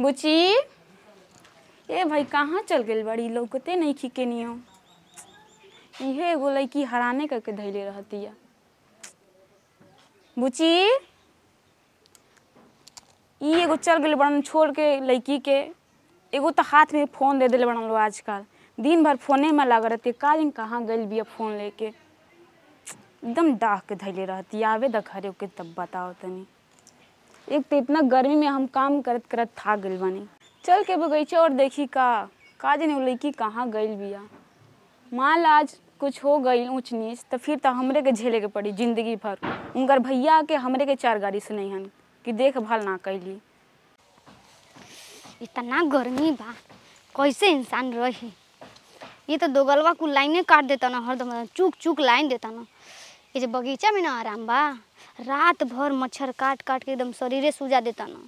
बुची ए भाई कहाँ चल गई बड़ी लौकते नहीं खिके नियो। इहे एगो लड़की हराने करके धैले रहती है। बुची ई एगो चल गई बड़न छोड़ के लड़की के। एगो तो हाथ में फोन दे दिले बड़न लो आजकल दिन भर फोने में लग रहती। का दिन कहाँ गई बिया फोन लेके एकदम डाह के धैले रहती। आवे द घरे ओके तब बताओ तनी। एक तो इतना गर्मी में हम काम करत करत थक गइल बानी। चल के बगीचे और देखी का दिन वो लड़की कहाँ गइल बिया। मान आज कुछ हो गई ऊंच नीच तो फिर तो हमरे के झेले के पड़ी जिंदगी भर। उनकर भैया के हमरे के चार गाड़ी सुनई हन कि देखभाल ना कैली। इतना गर्मी बा कैसे इंसान रही। ये तो दोगलवा को लाइने काट देता ना, हरदम चुक चुक लाइन देता ना। ये जो बगीचा में ना आराम बा, रात भर मच्छर काट काट के एकदम शरीरे सूजा देता ना,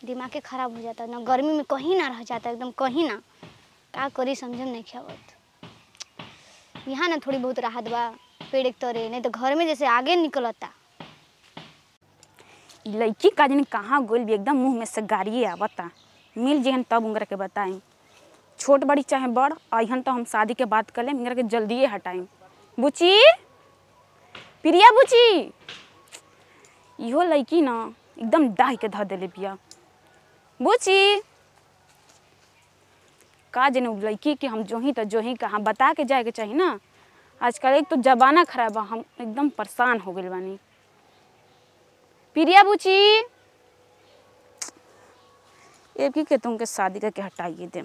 दिमाग खराब हो जाता ना। गर्मी में कहीं ना रह जाता एकदम कहीं ना। का करी समझम नहीं आवत। यहाँ ना थोड़ी बहुत राहत बा पेड़ एक तरे, नहीं तो घर में जैसे आगे निकलता। लड़की का दिन कहाँ गोल भी एकदम मुंह में से गाड़िए आवता। मिल जेहन तब उंगरा के बताई। छोट बड़ी चाहे बड़ अहन तो हम शादी के बात कर लें, इंगरा के जल्दी हटाई। बुची प्रिया बुची इहो लड़की ना एकदम डाह के धर देले बिया। बुची का जन लड़की के हम जो ही कहाँ बता के जाए के चाहिए ना। आजकल एक तो जमाना खराब है, हम एकदम परेशान हो गए बानी। प्रिया बुची एक ही के तुमके शादी करके हटाइए दे।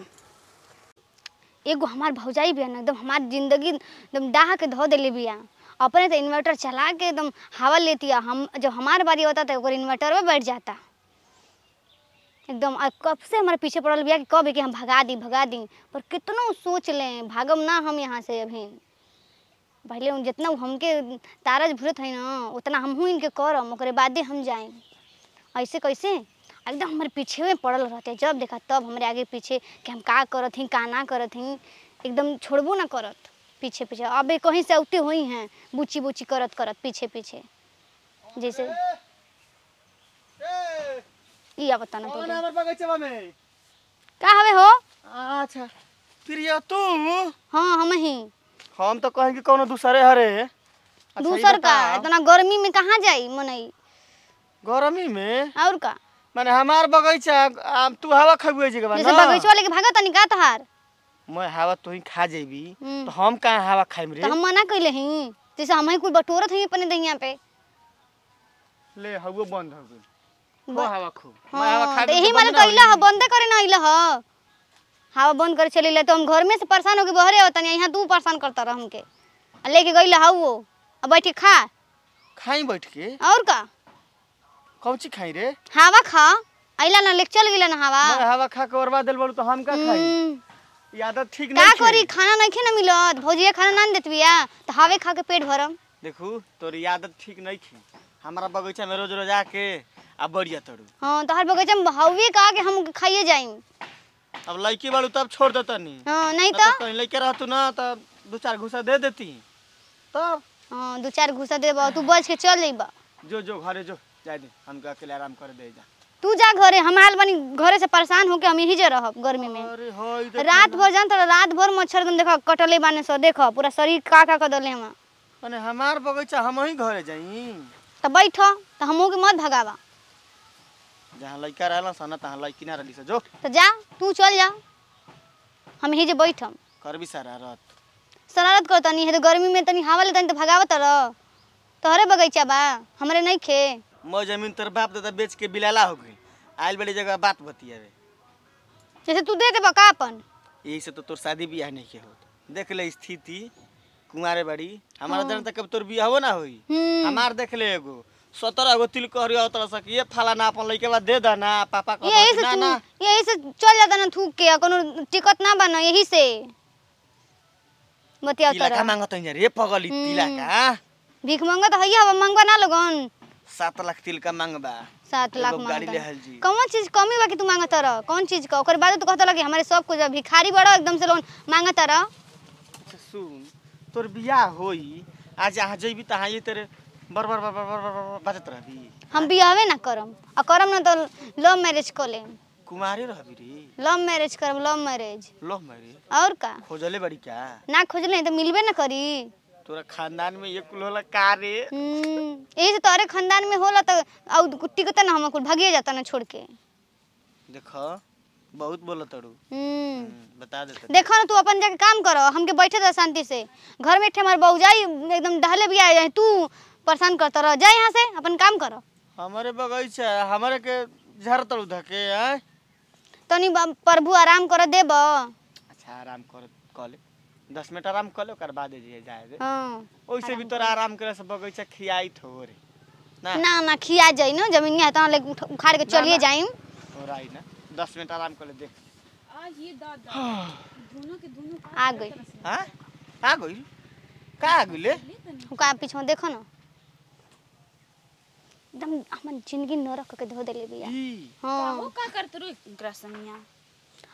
एगो हमार भौजाई बिया ना, एकदम हमार जिंदगी एकदम डाह के धो देले बिया। अपने तो इन्वर्टर चला के एकदम हवा लेती है। हम जब हमार बारी होता तो ओकर इन्वर्टर में बैठ जाता एकदम। कब से हमारे पीछे पड़ल बिया कि कब कि हम भगा दी। पर कितनो सोच लें भागम ना हम यहाँ से। अभी पहले जितना हमके तारज भूरत है ना उतना हमहू इनके करम, ओकरे बादे हम जाए। ऐसे कैसे एकदम हमारे पीछे में पड़ल रहते। जब देखा तब हमारे आगे पीछे कि हम का करत ही का ना करत ही, एकदम छोड़बो ना करत पीछे पीछे। अब कहीं से उठे हुई हैं बुची बुची करत करत पीछे पीछे जैसे या बता ना कौन हमर बगीचा में का हवे हो। अच्छा प्रिया तू? हाँ हम ही। हम तो कहें कि कोनो दूसरे हरे। अच्छा, दूसर का इतना गर्मी में कहाँ जाई मनई। गर्मी में और का माने हमार बगीचा तू हवा खबुए जी के बा जैसे ना। बगीचा वाले के भागा तनी का तहार। मैं हवा तू ही खा जेबी तो हम कहां हवा खाइम रे। तो हम मना कइले हई जैसे हम ही कुल बटोरत हई अपने दहिया पे। ले हवा बंद हो गई। खो हवा खो। मैं हाँ, हवा खा तो यही माने तो इला ह बंद करे ना इला ह। हवा बंद करे चली ले तो हम घर में से परेशान हो के बहरे होता नहीं। यहाँ तू परेशान करता रह हमके। लेके गइला ह वो अब बैठ के खा। खाई बैठ के और का कौन ची खाई रे? हवा खा। आइला ना लेके चल गेला ना हवा। मैं हवा खा के बर्बाद देल बोलू तो हम का खाई? ये आदत ठीक का नहीं करी खाना नहीं खे ना मिलत। भौजिया खाना ना देत बिया तो हवे खा के पेट भरम। देखू तोरी आदत ठीक नहीं थी। हमारा बगीचा में रोज रोज आके अब बढ़िया तोड़ू। हां तोहर बगीचा में हवे का के हम खाइए जाई। अब लड़की बालू तब छोड़ देता नहीं। हां नहीं तो कहीं लड़के रहतू ना तब दो चार घुसा दे देती तब। हां दो चार घुसा देबा तू बच के चल जाइबा। जो घरे जो जाए दे हमका अकेले आराम कर दे जा। तू जा घरे। हम हाल बनी घरे से परेशान होके हम यही जे रहब गर्मी में। अरे हां इधर रात भर जान त रात भर मच्छर एकदम देखा कटले बाने सो। देखो पूरा शरीर का कर देले हम। माने हमार बगीचा हम ही घरे जाई त बैठ त हमहू के मत भगावा। जहां लड़का रहला सन तहां लड़की ना रहली से जो त जा तू चल जा। हम यही जे बैठम करबी सारा रात शरारत कर तनी है तो गर्मी में तनी हवा ले तनी त भगावत रह। तोहरे बगीचा बा हमरे नहीं खे। मैं जमीन तर बाप दादा बेच के बिलाला हो गई। आइल बड़ी जगह बात बतियावे जैसे तू दे देबा का अपन। यही से तो तोर शादी बियाह नहीं के होत। देख ले स्थिति कुंवारे बड़ी हमारा जन तक कब तोर बियाह हो ना होई। हमार देख ले एगो 17 गो तिल कहरिया उतर सक ये फलाना अपन लइके बाद दे देना पापा को ना। यही से चल जाता ना थूक के कोनो टिकट ना बना यही से बतिया उतर। तिला का मांगत है रे पगली तिला का भीख मांगत है हवा मांगवा ना लगन। 7 लाख तिल का मांगबा 7 लाख गाड़ी ले हल जी। कौन चीज कमी बा कि तू मांगत रह। कौन चीज का ओकर बाद तो कहता लगे हमारे सब कुछ भिखारी बड़ा एकदम से लोन मांगत रह। अच्छा सुन तोर बियाह होई आज जहां जइबी तहां ये तेरे बर बर बर बर बर बजत रहबी। हम बियाहवे ना करम आ करम ना तो लव मैरिज कर लेम। कुमारी रहबी रे? लव मैरिज करम, लव मैरिज। Love marriage? और का खोजले बड़ी क्या? ना खोजले तो मिलबे ना करी। तोरा खानदान में ये कुल होला का रे? यही से तोरे खानदान में होला तो और टिकता ना हम कुल भागिए जाता ना छोड़ के। देखो बहुत बोलत तड़ू। बता देते। देखो ना तू अपन जाके काम करो, हमके बैठे दे शांति से। घर में हमारे बौजाई एकदम डहले भी आ जाए, तू परेशान करता रह। जा यहाँ से अपन काम करो। हमारे बगीचा हमारे के झर तड़ू धके आए। तनी प्रभु आराम कर देब। अच्छा आराम कर कले 10 मिनट आराम कर ले ओकर बाद जे जाए दे। हां ओइसे भी तोरा आराम करे से बगीचा खियाई थोरे ना। ना ना खिया जाई ना, जमीन है तना ले उखाड़ के चलिए जाई। और आई ना 10 मिनट आराम कर ले देख। आज ये दादा दोनों के दोनों आ गई। हां आ गई का आ गई ले? का पीछे देखो ना एकदम हमन जिंदगी नरक के धो देले बिया। हां वो का करत रू ग्रसनिया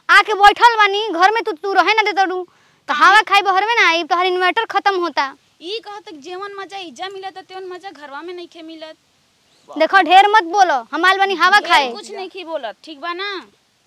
आके बैठल बानी घर में, तू रहे ना देतड़ू तो हवा खाई बहर में ना आई। तोहर इन्वर्टर खत्म होता। ई कहत जेवन मजा इजा मिलत तेवन मजा घरवा में नहीं खे मिलत। देखो ढेर मत बोलो, हमाल बानी हवा खाए। कुछ नहीं खी बोलत ठीक बा ना?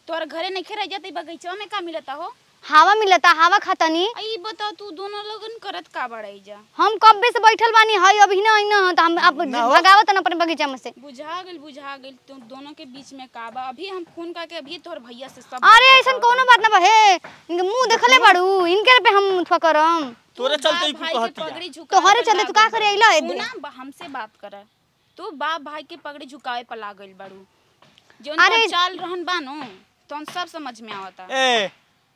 तोर घरे नहीं खे रह जाते बगीचा में का मिलता हो? हवा मिलता, हवा खातनी। ई बताओ तू दोनों लोगन करत का बड़ाई जा? हम कब्बे से बैठल बानी हई अभी ना तो हम भगावत ना अपने बगीचा में से। बुझा गेल तू दोनों के बीच में का बा। अभी हम फोन करके अभी तोर भैया से सब। अरे ऐसन कोनो बात ना बा हे, इनके मुंह देखले बाड़ू, इनके पे हम ठोकरम। तोरे चलते ही कहती पगड़ी झुका तोहरे चलते तू का करे आइला है? ना हमसे बात कर। तू बाप भाई के पगड़ी झुकावे पर लागल बाड़ू। जोन अरे चाल रहन बानो तो सब समझ में आवता। ए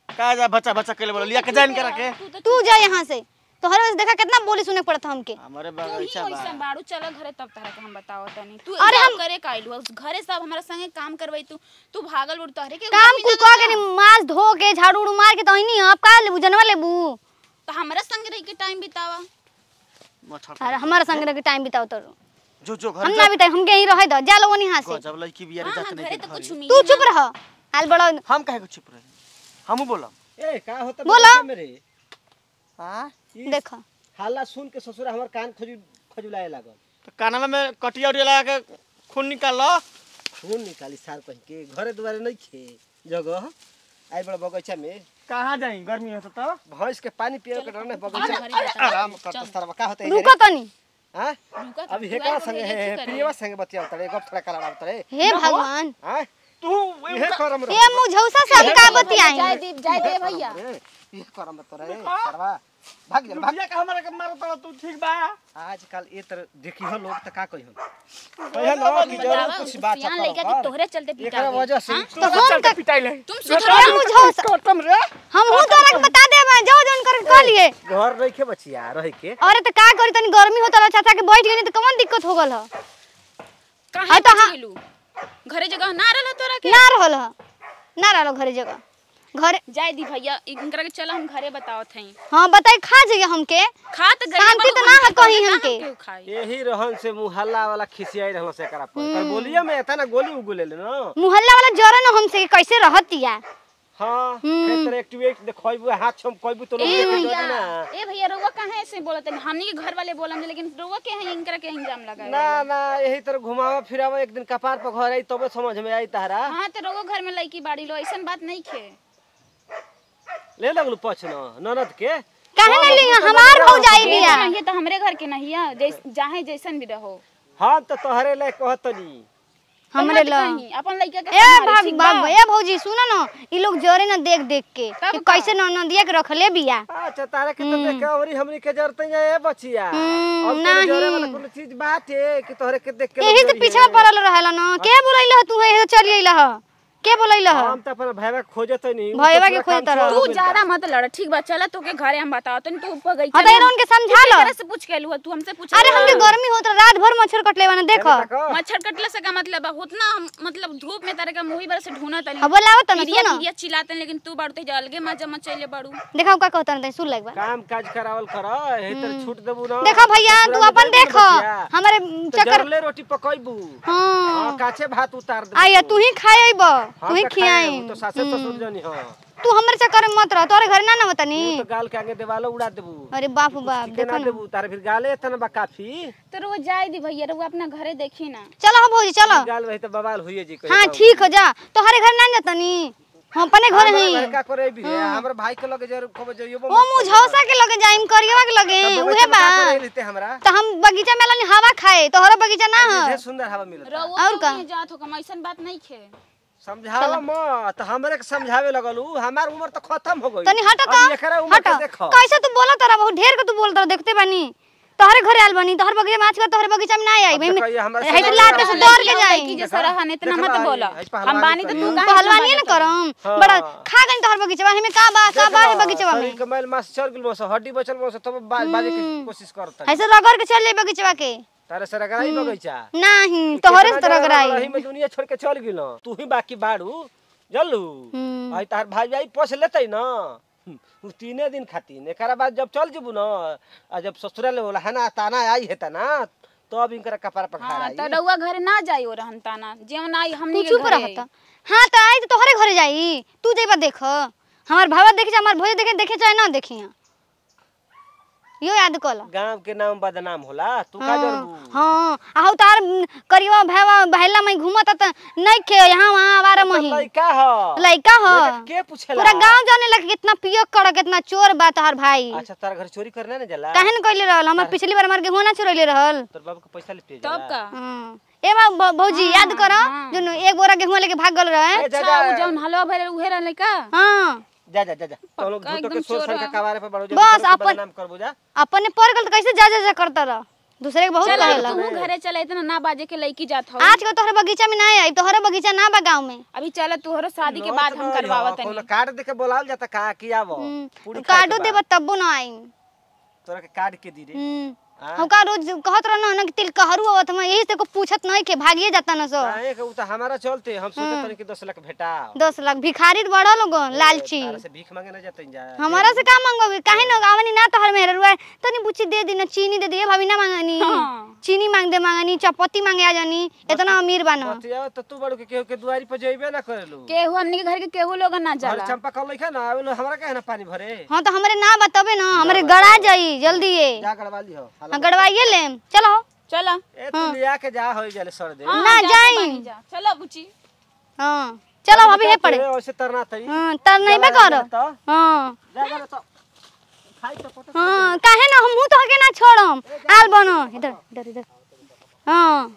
का जा बच्चा बच्चा के ले बोल लिया के जान के रखे। तू जा यहाँ से। तोहरे वजह देखा कितना बोली सुने पड़ता हमके। हमारे तू ही बगीचा बा। ओइसन बाड़ू चल घरे तब तरह के हम बताओ तनी। तू अरे हम हम करे काइलू घरे सब हमरा संगे काम करवई। तू भागल उड़ तोहरे के काम कुल कह के मास धो के झाड़ू उड़ू मार के तहिनी अब का लेबू जनवा लेबू। तो हमरा संग रह के टाइम बितावा। अरे हमारा संग रह के टाइम बिताओ तो जो घर हम ना बिताई, हमके यहीं रहे दो। जा लो यहाँ से। जब लड़की बिया रे जात घरे नहीं तो के कुछ घर। मिली तू चुप रह। हाल बड़ा हम काहे को चुप रहे? हमहू बोलम। ए का होता बोला। मेरे हां देखो हल्ला सुन के ससुर हमर कान खजुलाए लागल। तो कानमा में कटिया उटिया लगा के खून निकाल लो। खून निकाली साल पहन के घरे दुआरे नहीं खे जगह आई बड़ा बगीचा में। कहां जाई गर्मी होता तो? भैंस के पानी पिए के डरने बगीचा आराम करत सरवा का होता है रुको तनी। हां अभी हे का संगे है प्रियवा संगे बतिया तड़े गप थोड़ा करा तड़े। हे भगवान हां तू ये करम रे। ये मुझौसा सब का बतियाई। जाय दे भैया। ये करम तोरे सरवा भाग जा भाग। भैया का हमरा के मारो तो तू ठीक बा? आजकल ए तर देखी हो लोग त का कहि हम कहे न कि जरूर कुछ बात सियान लइका के तोहरे चलते पिटा एकरा वजह से तो हम का पिटाइले तुम ये सुधरो। मुझौसा खत्म रे। हम हूं तोरा के बता दे मैं जाओ जोन कर कह लिए। घर रह के बचिया रह के अरे तो का करी तनी गर्मी होता चाचा के बैठ गनी तो कौन दिक्कत हो गल ह? काहे तो हाँ। गेलू? घरे जगह ना रहल तोरा के? ना रहल ह, ना रहल घरे जगह। घरे जाय दी भैया इनकरा के चला हम घरे बतावत हई। हां बताई खा जाइए हमके। खात गई शांति तो ना है कहीं हमके। यही रहन से मुहल्ला वाला खिसियाई रहल से एकरा पर बोलिए में एतना गोली उगुले ले न। मुहल्ला वाला जरे न हमसे कैसे रहतिया। हां खेतर एक्टिवेट देखइबू हाथ छम कइबू तो लोग ए देख भैया ना। ए भैया रउवा काहे ऐसे बोलत है? हमनी के घर वाले बोलन लेकिन रउवा के है इनकरा के इंजाम लगाए। ना ना यही तरह घुमावा फिरावा एक दिन कपार पर घर आई तबे समझ में आई तारा। हां तो रउवा घर में लड़की बाड़ी लो ऐसन बात नहीं खे। ले लगलू पछ न ननद के काहे न लिया हमार भौजाई बिया। ये तो हमरे घर के नहीं है जाहे जैसन भी रहो। हां तो तोहरे ले कहतनी हमरे ल अपन लइका के ए भाग भाग ए भौजी सुनो न ई लोग जरे न देख देख के कि कैसे ननदिया के रखले बिया। अच्छा तारा के तो देख के औरी हमनी के जरते ए बचिया। अब नहीं। जरे वाला कोनो चीज बाटे कि तोहरे के देख के यही से पीछा पड़ल रहला न। के बोलैला तू हे चली आइला ह? के बोलैला ह? हम त अपन भाईवा खोजतनी। भैया के खोजत रह। तू ज्यादा मत लड़ ठीक बा। चला तो के घरे हम बताओ तनी तू ऊपर गई। हां तो उनके समझा लो। तेरे से पूछ के लू तू हमसे पूछ। अरे हमके गर्मी होत रात भर मच्छर कटले वाला देखो। मच्छर कटले से का मतलब है? उतना मतलब धूप में तारे का मुही बर से ढूंढत तनी। अब बोलाओ त न पीरिया सुनो। पीरिया चिल्लाते लेकिन तू बाड़ू ते अलगे मजा मचैले बाड़ू। देखा का कहत न सुन लगबा। काम काज करावल कर एही तरह छूट देबू न। देखो भैया तू अपन देखो हमारे चक्कर चक्कर ले रोटी पकइबू। हां हां काचे भात उतार दे। आया तू ही खाए आइबो। तू ही खियाई तो सासे ससुर जनी हां तू हमरे चक्कर में मत रह तोरे घर ना बतानी तो गाल के आगे देवालो उड़ा देबू अरे बाप बाप देखो ना देबू तारे फिर गाले इतना बा काफी तो वो जाए दी भैया वो अपना घरे देखी ना। चलो हो भौजी चलो गाल वही तो बवाल हुई जी हाँ ठीक हो जा तोहरे घर ना जतनी हम अपने घर हैं का करे भी है हमर भाई के लगे जरूर खबर जइयो ओ मुझौसा के लगे जाइम करियवा के लगे उहे बा लेते हमरा तो हम बगीचा में लानी हवा खाए तोहरा बगीचा ना ढेर है सुंदर हवा मिलत और का जात हो कम ऐसन बात नहीं खे। समझावा मत हमरे के समझावे लगलू हमार उम्र तो खत्म हो गई तनी हट अब एकरा तो उम्र हट के देखो कैसे तू बोला तारा बहुत ढेर के तू बोलता देखते बानी तोहरे घरे आल बानी तोहर बगीचा माछ का तोहरे बगीचा में ना आई भाई है तो लाते से डर के जाई की जैसा रहने इतना मत बोला हम बानी तो तू पहलवानी ना करम बड़ा खा गई तोहर बगीचा में का बा है बगीचा में कमाल मास चल गेल मस हड्डी बचल मस तब बाजे की कोशिश करता ऐसे रगड़ के चल ले बगीचा के तारे से रगड़ाई बगीचा नहीं तोहरे से रगड़ाई रही में दुनिया छोड़ के चल गेल तू ही बाकी बाड़ू जल्लू आई तार भाई पोस लेतै ना उ 3 दिन खातिर एकरा बाद जब चल जबू ना आ जब ससुराल होला है ना ताना आई हेता ना तो अब इनकर कपार पर खा रही त रउआ घरे ना जाई हो रहन ताना जेवन आई हमनी तू के चुप घरे रहत हां त आई तो तोहरे घरे जाई तू जेबा देख हमार भावा देखे हमार भोज देखे चाहे ना देखिया यो याद कला गांव के नाम बदनाम होला तू का जानबू हां आहो तार करिवा भावा बहला में घूमत त नहीं खे यहां वहां आवारा मही लइका ह लइका ह के पूछेला पूरा गांव जाने लगे कितना पियो कर कितना चोर बा तोहर भाई अच्छा तार घर चोरी करने ना जाला काहे न कइले रहल हमर पिछली बार मार के होना चोरइले रहल तोर बाबू के पैसा लेते तब का ए बा भौजी याद कर जो एक बोरा गेहूं लेके भाग गल रहे अच्छा उ जौन हलवा भरे उहे रहले का हां जा जा जा जा तो लोग झूठो के सोच संख्या कवारे पे बढ़ो बस अपन नाम करबो जा अपने पर गल कैसे जा करता रह दूसरे के बहुत कहेला तू घरे चला इतना ना बाजे के लईकी जात हो आज के तोहरे बगीचा में ना आई तोहरे बगीचा ना बा गांव में अभी चला तोहरो शादी के बाद हम करवावत कोनो तनी कार्ड देके बोलाल जाता का की आवो पूरी कार्डो देब तब्बो ना आई तोरा के कार्ड के दी रे हम का रोज कहत रह ना कि तिल कहरु आवत हम यही से को पूछत नहीं के भागिए जाता न सो काहे के उ त हमारा चलते हम सोचे तनी कि 10 लाख भेटाओ 10 लाख भिखारी बड़ा लोग लालची तारा से भीख मांगे ना जाते जा हमारा से का मांगोगे काहे न आवनी ना तोहर मेहर रुआ तनी बुच्ची दे दी ना चीनी दे दिए भाभी ना मांगनी चीनी मांग दे मांगनी चपाती मांगे आ जानी इतना अमीर बानो बतिया त तू बड़ू के केहू के दुआरी पर जइबे ना करेलू केहू हमनी के घर के केहू लोग ना घर जाला चंपा कल लइखा ना आवेलो हमरा काहे ना पानी भरे हां तो हमरे ना बताबे ना हमरे गड़ा जाई जल्दी ये जा गड़वा ली हो गड़वाइए ले चलो चला ए तू लिया के जा होई जाले सर दे ना जाई चलो बुची हां चलो अभी है पड़े ऐसे तरना तई हां तर नहीं बे कर हां जा जा तो खाई तो पता हां काहे ना हम तो हके ना छोड़म आल बनो इधर इधर इधर हां